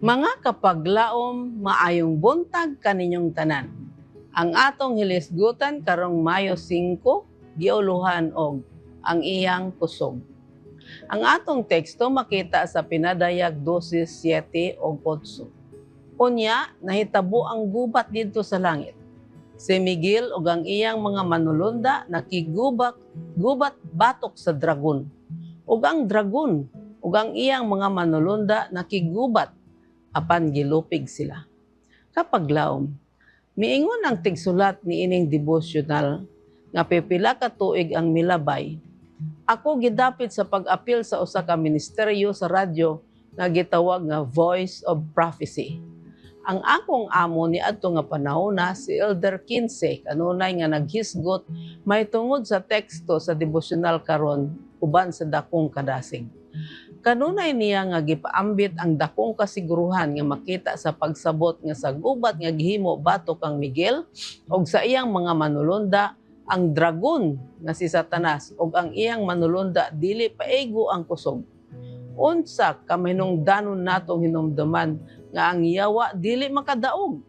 Mga kapaglaom, maayong buntag kaninyong tanan. Ang atong hilisgutan karong Mayo 5, giuluhan og ang iyang kusog. Ang atong teksto makita sa Pinadayag 12:7 o 8. Unya, nahitabo ang gubat didto sa langit. Si Miguel ug ang iyang mga manulunda nakigubat batok sa dragon. Ug ang dragon ug ang iyang mga manulunda nakigubat apan gilupig sila. Kapaglaom, miingon ang tigsulat ni ining devotional nga pipila ka tuig ang milabay. Ako gidapit sa pag-apil sa usa ka ministeryo sa radyo nga gitawag nga Voice of Prophecy. Ang akong amo ni adto nga panahona si Elder Kinsey kanunay nga naghisgot may tungod sa teksto sa devotional karon uban sa dakong kadasig. Kanunay niya nga gipaambit ang dakong kasiguruhan nga makita sa pagsabot nga sa gubat nga gihimo batok kang Miguel ug sa iyang mga manulunda ang dragon nga si Satanas ug ang iyang manulunda dili paego ang kusog. Unsa ka mahinungdanon natong hinumduman nga ang yawa dili makadaog.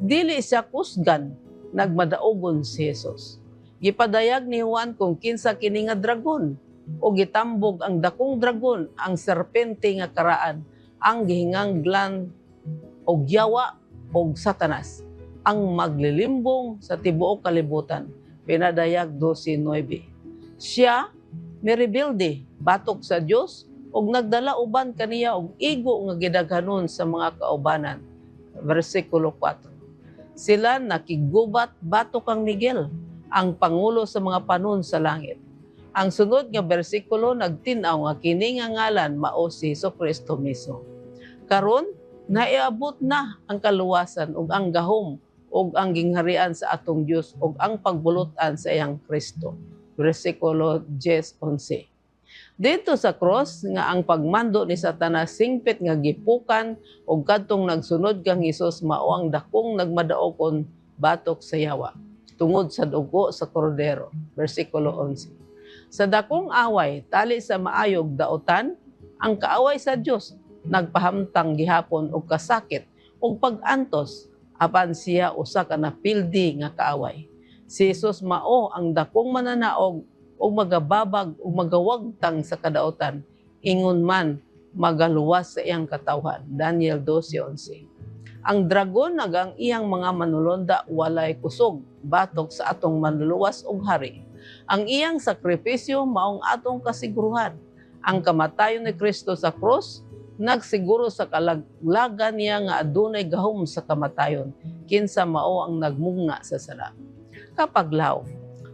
Dili siya kusgan, nagmadaogon si Jesus. Gipadayag ni Juan kung kinsa kini nga dragon o gitambog ang dakong dragon, ang serpente nga karaan, ang gihinganglan og yawa og Satanas, ang maglilimbong sa tibuok kalibutan. Pinadayag 12:9. Siya mirebilde batok sa Dios ug nagdala uban kaniya og igo nga gidaghanon sa mga kaubanan. Versikulo 4. Sila nakigubat batok kang Miguel, ang pangulo sa mga panon sa langit. Ang sunod nga bersikulo nagtin-aw nga kini nga ngalan mao si Jesucristo mismo. Karon naiabot na ang kaluwasan ug ang gahom ug ang gingharian sa atong Dios ug ang pagbulutan sa iyang Kristo. Bersikulo 10:11. Dito sa cross nga ang pagmando ni Satanas singpit nga gipukan ug kadtong nagsunod kang Hesus mao ang dakong nagmadaokon batok sa yawa tungod sa dugo sa kordero. Bersikulo 11. Sa dakong away tali sa maayog daotan ang kaaway sa Dios nagpahamtang gihapon og kasakit ug pag-antos apan siya usa ka napildi nga kaaway. Si Jesus mao ang dakong mananaog ug magababag ug magawagtang sa kadaotan ingon man magaluwas sa iyang katawhan. Daniel 12:11. Ang dragon ug ang iyang mga manulonda walay kusog batok sa atong manluluwas ug hari. Ang iyang sakripisyo maong atong kasiguruhan. Ang kamatayon ni Kristo sa krus nagsiguro sa kalaglagan niya nga adunay gahom sa kamatayon kinsa mao ang nagmugna sa sala. Kapaglaom,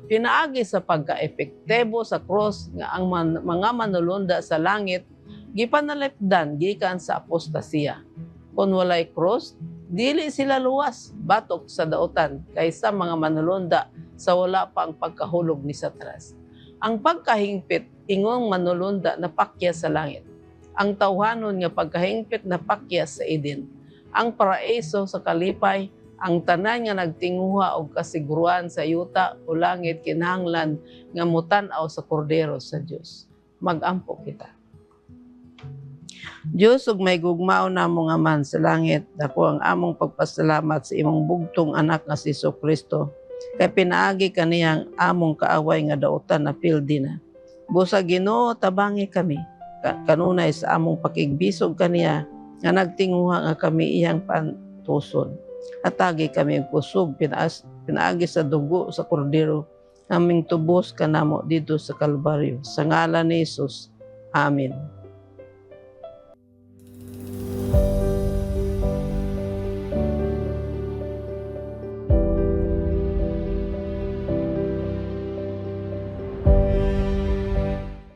pinaagi sa pagka-epektibo sa cross nga ang mga manulunda sa langit gipanalipdan gikan sa apostasiya. Kung walay cross, dili sila luwas batok sa daotan kaysa mga manulunda sa wala pa ang pagkahulog ni Satanas. Ang pagkahingpit ingong manulunda na pakya sa langit. Ang tawhanon nga pagkahingpit na pakya sa Eden. Ang paraiso sa kalipay, ang tanan nga nagtinguha og kasiguruhan sa yuta o langit kinahanglan nga mutan-aw sa kordero sa Dios. Magampo kita. Dios ug may gugmao namo nga man sa langit, dako ang among pagpasalamat sa imong bugtong anak nga si Jesucristo. Kay pinaagi kaniyang among kaaway nga daotan na pildi na. Busa Ginoo tabangi kami kanunay sa among pakigbisog kaniya nga nagtinguha nga kami iyang pantuson. Atagi kami ang kusog pinaagi sa dugo sa kordero aming tubos kanamo dito sa Kalbaryo. Sa ngalan ni Jesus. Amen.